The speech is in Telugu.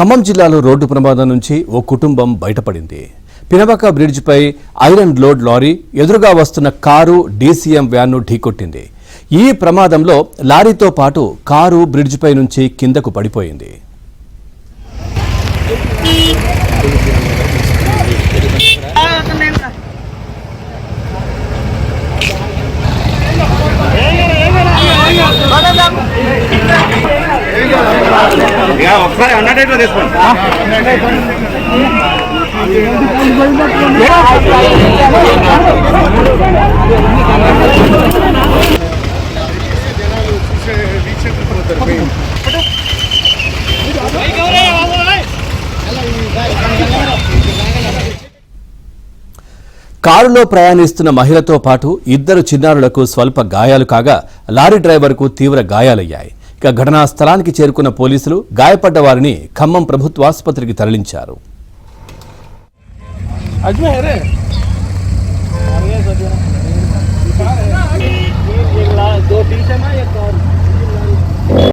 ఖమ్మం జిల్లాలో రోడ్డు ప్రమాదం నుంచి ఓ కుటుంబం బయటపడింది. పినవక బ్రిడ్జిపై ఐరన్ లోడ్ లారీ ఎదురుగా వస్తున్న కారు డీసీఎం వ్యాన్ను ఢీకొట్టింది. ఈ ప్రమాదంలో లారీతో పాటు కారు బ్రిడ్జిపై నుంచి కిందకు పడిపోయింది. ఒకసారి అన్నట్టు తీసుకోండి. కారులో ప్రయాణిస్తున్న మహిళతో పాటు ఇద్దరు చిన్నారులకు స్వల్ప గాయాలు కాగా లారీ డ్రైవర్కు తీవ్ర గాయాలయ్యాయి. ఇక ఘటనా స్థలానికి చేరుకున్న పోలీసులు గాయపడ్డ వారిని ఖమ్మం ప్రభుత్వాసుపత్రికి తరలించారు.